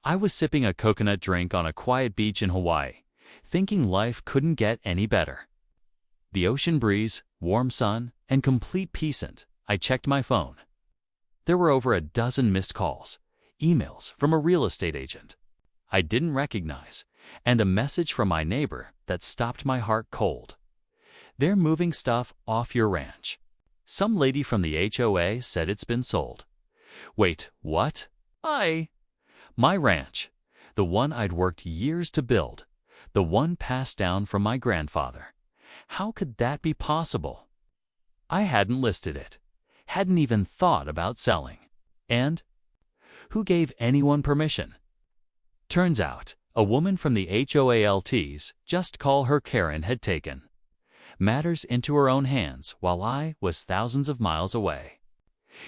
I was sipping a coconut drink on a quiet beach in Hawaii, thinking life couldn't get any better. The ocean breeze, warm sun, and complete peace. And I checked my phone. There were over a dozen missed calls, emails from a real estate agent I didn't recognize, and a message from my neighbor that stopped my heart cold. "They're moving stuff off your ranch. Some lady from the HOA said it's been sold." Wait, what? My ranch, the one I'd worked years to build, the one passed down from my grandfather. How could that be possible? I hadn't listed it, hadn't even thought about selling. And who gave anyone permission? Turns out, a woman from the HOA's just call her Karen had taken matters into her own hands while I was thousands of miles away.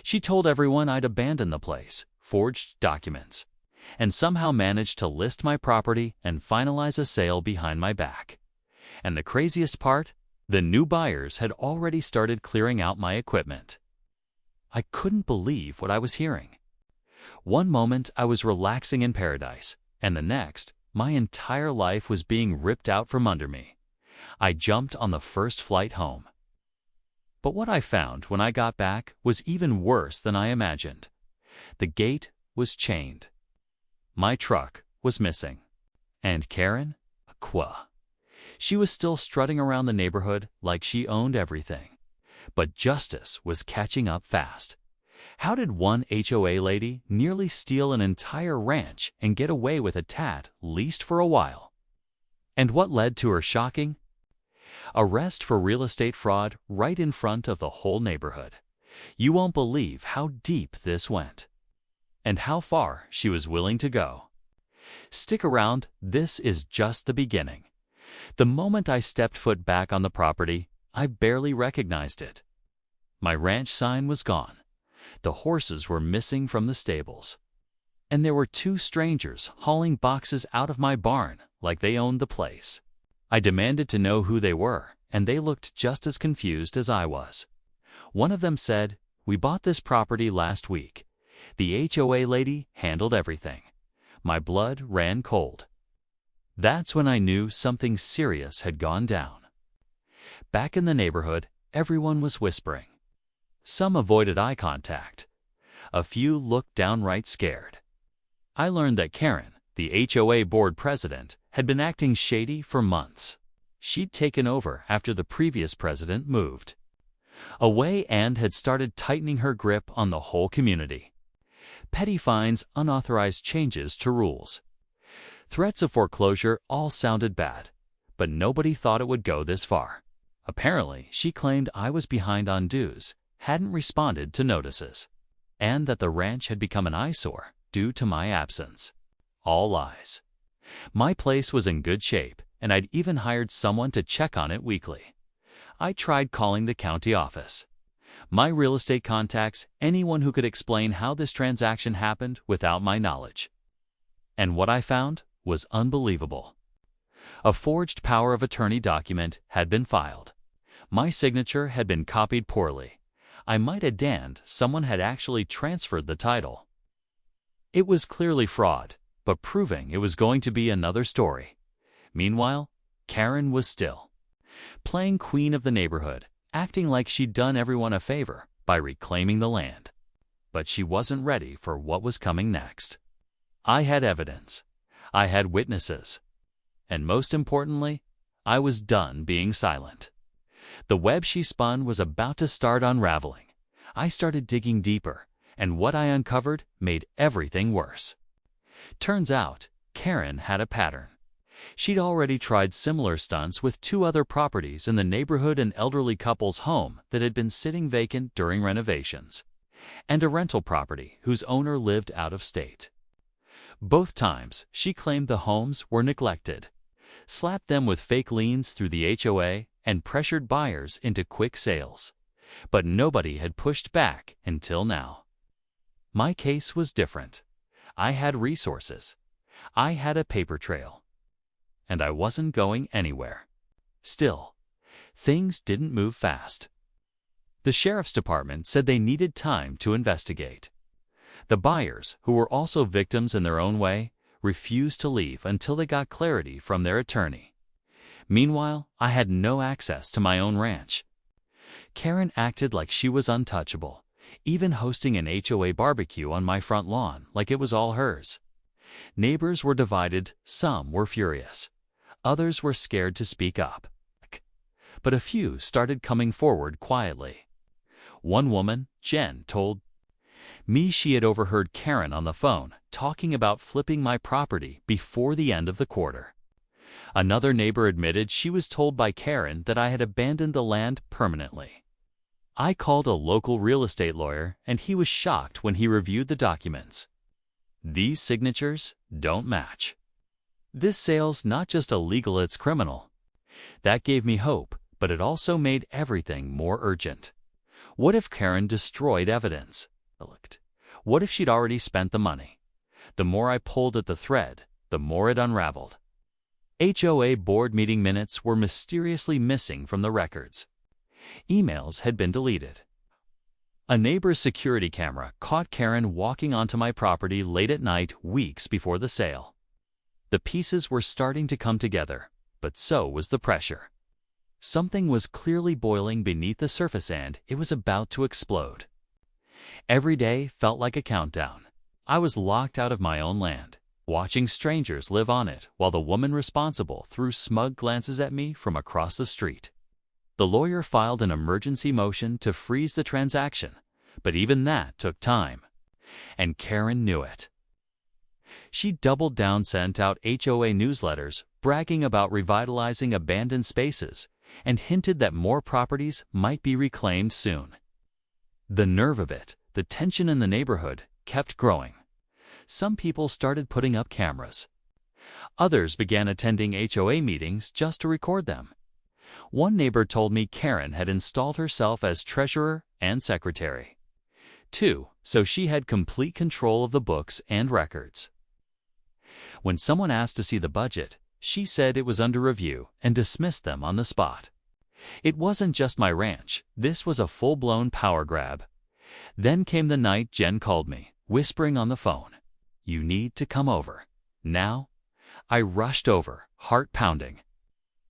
She told everyone I'd abandoned the place, forged documents, and somehow managed to list my property and finalize a sale behind my back. And the craziest part, the new buyers had already started clearing out my equipment. I couldn't believe what I was hearing. One moment I was relaxing in paradise, and the next, my entire life was being ripped out from under me. I jumped on the first flight home. But what I found when I got back was even worse than I imagined. The gate was chained. My truck was missing. And Karen? She was still strutting around the neighborhood like she owned everything. But justice was catching up fast. How did one HOA lady nearly steal an entire ranch and get away with a tat leased for a while? And what led to her shocking arrest for real estate fraud right in front of the whole neighborhood? You won't believe how deep this went, and how far she was willing to go. Stick around, this is just the beginning. The moment I stepped foot back on the property, I barely recognized it. My ranch sign was gone. The horses were missing from the stables. And there were two strangers hauling boxes out of my barn like they owned the place. I demanded to know who they were, and they looked just as confused as I was. One of them said, "We bought this property last week. The HOA lady handled everything." My blood ran cold. That's when I knew something serious had gone down. Back in the neighborhood, everyone was whispering. Some avoided eye contact. A few looked downright scared. I learned that Karen, the HOA board president, had been acting shady for months. She'd taken over after the previous president moved away and had started tightening her grip on the whole community. Petty fines, unauthorized changes to rules, threats of foreclosure all sounded bad, but nobody thought it would go this far. Apparently, she claimed I was behind on dues, hadn't responded to notices, and that the ranch had become an eyesore due to my absence. All lies. My place was in good shape, and I'd even hired someone to check on it weekly. I tried calling the county office, my real estate contacts, anyone who could explain how this transaction happened without my knowledge. And what I found was unbelievable. A forged power of attorney document had been filed. My signature had been copied poorly. I might add someone had actually transferred the title. It was clearly fraud, but proving it was going to be another story. Meanwhile, Karen was still playing queen of the neighborhood, acting like she'd done everyone a favor by reclaiming the land. But she wasn't ready for what was coming next. I had evidence. I had witnesses. And most importantly, I was done being silent. The web she spun was about to start unraveling. I started digging deeper, and what I uncovered made everything worse. Turns out, Karen had a pattern. She'd already tried similar stunts with two other properties in the neighborhood, an elderly couple's home that had been sitting vacant during renovations, and a rental property whose owner lived out of state. Both times, she claimed the homes were neglected, slapped them with fake liens through the HOA, and pressured buyers into quick sales. But nobody had pushed back until now. My case was different. I had resources. I had a paper trail. And I wasn't going anywhere. Still, things didn't move fast. The sheriff's department said they needed time to investigate. The buyers, who were also victims in their own way, refused to leave until they got clarity from their attorney. Meanwhile, I had no access to my own ranch. Karen acted like she was untouchable, even hosting an HOA barbecue on my front lawn like it was all hers. Neighbors were divided, some were furious. Others were scared to speak up. But a few started coming forward quietly. One woman, Jen, told me she had overheard Karen on the phone talking about flipping my property before the end of the quarter. Another neighbor admitted she was told by Karen that I had abandoned the land permanently. I called a local real estate lawyer, and he was shocked when he reviewed the documents. These signatures don't match. This sale's not just illegal, it's criminal. That gave me hope, but it also made everything more urgent. What if Karen destroyed evidence? What if she'd already spent the money? The more I pulled at the thread, the more it unraveled. HOA board meeting minutes were mysteriously missing from the records. Emails had been deleted. A neighbor's security camera caught Karen walking onto my property late at night weeks before the sale. The pieces were starting to come together, but so was the pressure. Something was clearly boiling beneath the surface and it was about to explode. Every day felt like a countdown. I was locked out of my own land, watching strangers live on it while the woman responsible threw smug glances at me from across the street. The lawyer filed an emergency motion to freeze the transaction, but even that took time. And Karen knew it. She doubled down, sent out HOA newsletters bragging about revitalizing abandoned spaces, and hinted that more properties might be reclaimed soon. The nerve of it, the tension in the neighborhood, kept growing. Some people started putting up cameras. Others began attending HOA meetings just to record them. One neighbor told me Karen had installed herself as treasurer and secretary. 2, so she had complete control of the books and records. When someone asked to see the budget, she said it was under review and dismissed them on the spot. It wasn't just my ranch, this was a full-blown power grab. Then came the night Jen called me, whispering on the phone, "You need to come over." Now, I rushed over, heart pounding.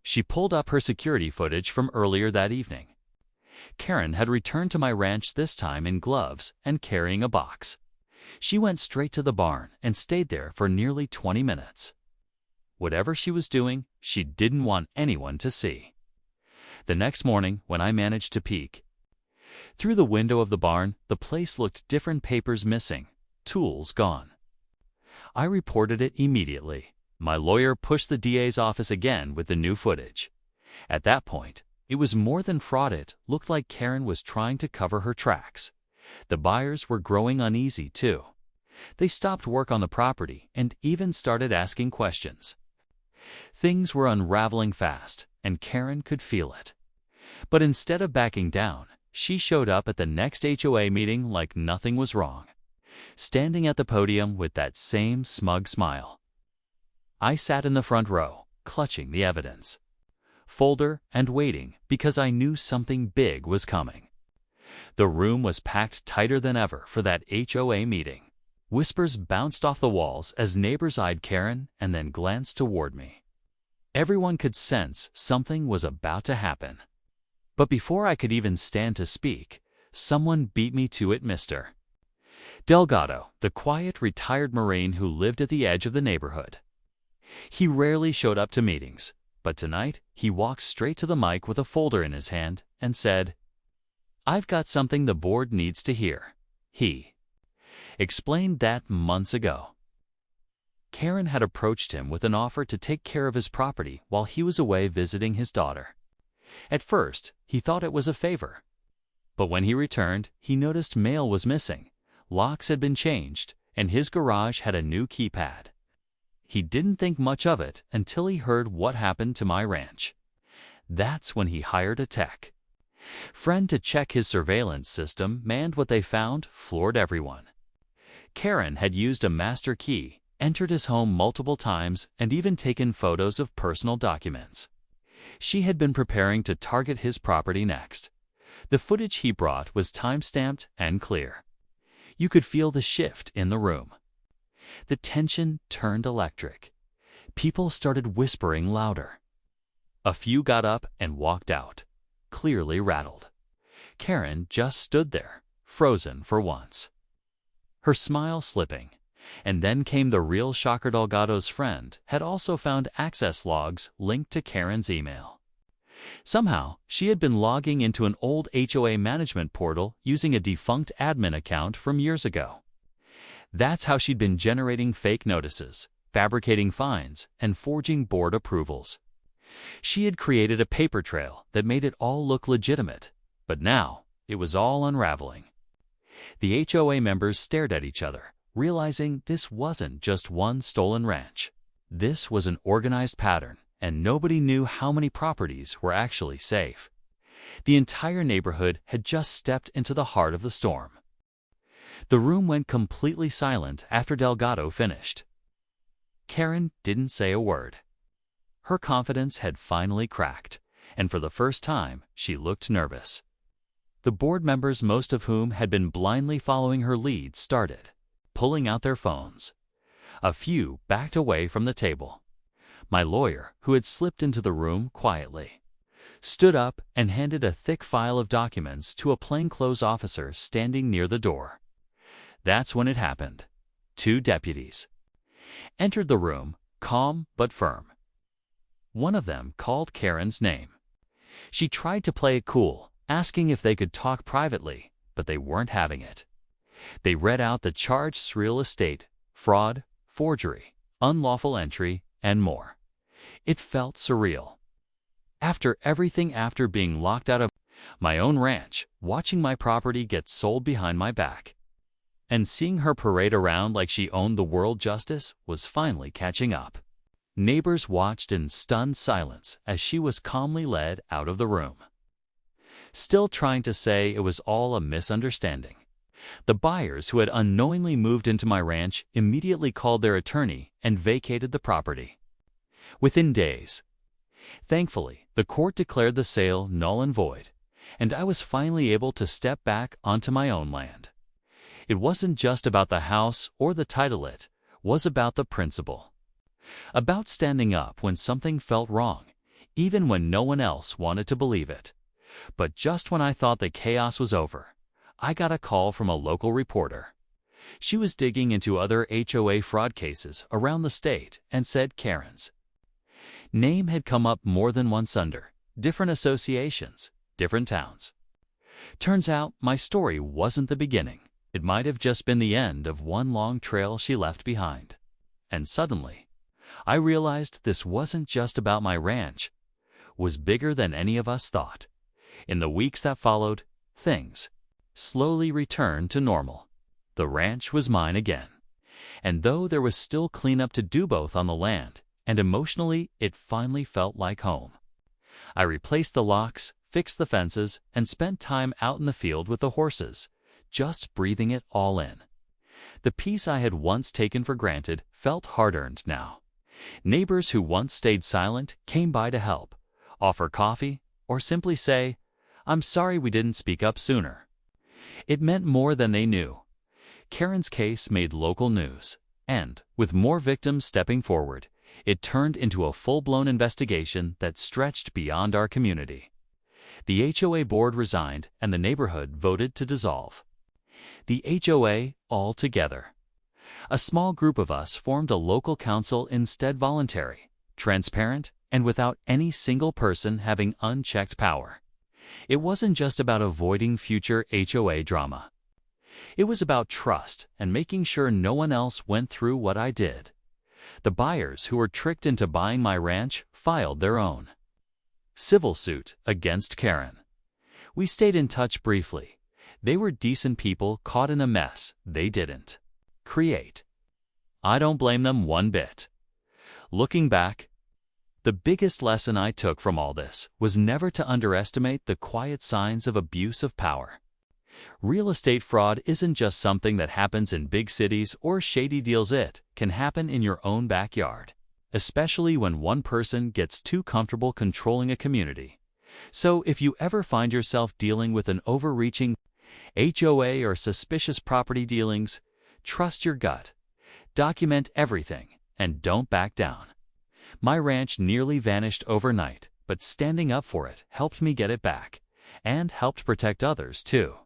She pulled up her security footage from earlier that evening. Karen had returned to my ranch, this time in gloves and carrying a box. She went straight to the barn and stayed there for nearly 20 minutes. Whatever she was doing, she didn't want anyone to see. The next morning, when I managed to peek through the window of the barn, the place looked different. Papers missing, tools gone. I reported it immediately. My lawyer pushed the DA's office again with the new footage. At that point, it was more than fraud. It looked like Karen was trying to cover her tracks. The buyers were growing uneasy too. They stopped work on the property and even started asking questions. Things were unraveling fast, and Karen could feel it. But instead of backing down, she showed up at the next HOA meeting like nothing was wrong, standing at the podium with that same smug smile. I sat in the front row, clutching the evidence folder and waiting because I knew something big was coming. The room was packed tighter than ever for that HOA meeting. Whispers bounced off the walls as neighbors eyed Karen and then glanced toward me. Everyone could sense something was about to happen. But before I could even stand to speak, someone beat me to it. Mr. Delgado, the quiet, retired Marine who lived at the edge of the neighborhood. He rarely showed up to meetings, but tonight he walked straight to the mic with a folder in his hand and said, "I've got something the board needs to hear." He explained that months ago, Karen had approached him with an offer to take care of his property while he was away visiting his daughter. At first, he thought it was a favor. But when he returned, he noticed mail was missing, locks had been changed, and his garage had a new keypad. He didn't think much of it until he heard what happened to my ranch. That's when he hired a tech friend to check his surveillance system, and what they found floored everyone. Karen had used a master key, entered his home multiple times, and even taken photos of personal documents. She had been preparing to target his property next. The footage he brought was time-stamped and clear. You could feel the shift in the room. The tension turned electric. People started whispering louder. A few got up and walked out, clearly rattled. Karen just stood there, frozen for once, her smile slipping. And then came the real shocker. Delgado's friend had also found access logs linked to Karen's email. Somehow, she had been logging into an old HOA management portal using a defunct admin account from years ago. That's how she'd been generating fake notices, fabricating fines, and forging board approvals. She had created a paper trail that made it all look legitimate, but now it was all unraveling. The HOA members stared at each other, realizing this wasn't just one stolen ranch. This was an organized pattern, and nobody knew how many properties were actually safe. The entire neighborhood had just stepped into the heart of the storm. The room went completely silent after Delgado finished. Karen didn't say a word. Her confidence had finally cracked, and for the first time, she looked nervous. The board members, most of whom had been blindly following her lead, started pulling out their phones. A few backed away from the table. My lawyer, who had slipped into the room quietly, stood up and handed a thick file of documents to a plainclothes officer standing near the door. That's when it happened. 2 deputies entered the room, calm but firm. One of them called Karen's name. She tried to play it cool, asking if they could talk privately, but they weren't having it. They read out the charges: real estate, fraud, forgery, unlawful entry, and more. It felt surreal. After everything, after being locked out of my own ranch, watching my property get sold behind my back, and seeing her parade around like she owned the world, justice was finally catching up. Neighbors watched in stunned silence as she was calmly led out of the room, still trying to say it was all a misunderstanding. The buyers who had unknowingly moved into my ranch immediately called their attorney and vacated the property. Within days, thankfully, the court declared the sale null and void, and I was finally able to step back onto my own land. It wasn't just about the house or the title, it was about the principle. About standing up when something felt wrong, even when no one else wanted to believe it. But just when I thought the chaos was over, I got a call from a local reporter. She was digging into other HOA fraud cases around the state and said Karen's name had come up more than once under different associations, different towns. Turns out my story wasn't the beginning. It might have just been the end of one long trail she left behind. And suddenly, I realized this wasn't just about my ranch. It was bigger than any of us thought. In the weeks that followed, things slowly returned to normal. The ranch was mine again. And though there was still cleanup to do both on the land and emotionally, it finally felt like home. I replaced the locks, fixed the fences, and spent time out in the field with the horses, just breathing it all in. The peace I had once taken for granted felt hard-earned now. Neighbors who once stayed silent came by to help, offer coffee, or simply say, "I'm sorry we didn't speak up sooner." It meant more than they knew. Karen's case made local news, and, with more victims stepping forward, it turned into a full-blown investigation that stretched beyond our community. The HOA board resigned, and the neighborhood voted to dissolve. The HOA all together. A small group of us formed a local council instead, voluntary, transparent, and without any single person having unchecked power. It wasn't just about avoiding future HOA drama. It was about trust and making sure no one else went through what I did. The buyers who were tricked into buying my ranch filed their own civil suit against Karen. We stayed in touch briefly. They were decent people caught in a mess they didn't create. I don't blame them one bit. Looking back, the biggest lesson I took from all this was never to underestimate the quiet signs of abuse of power. Real estate fraud isn't just something that happens in big cities or shady deals. It can happen in your own backyard, especially when one person gets too comfortable controlling a community. So if you ever find yourself dealing with an overreaching HOA or suspicious property dealings, trust your gut. Document everything, and don't back down. My ranch nearly vanished overnight, but standing up for it helped me get it back, and helped protect others too.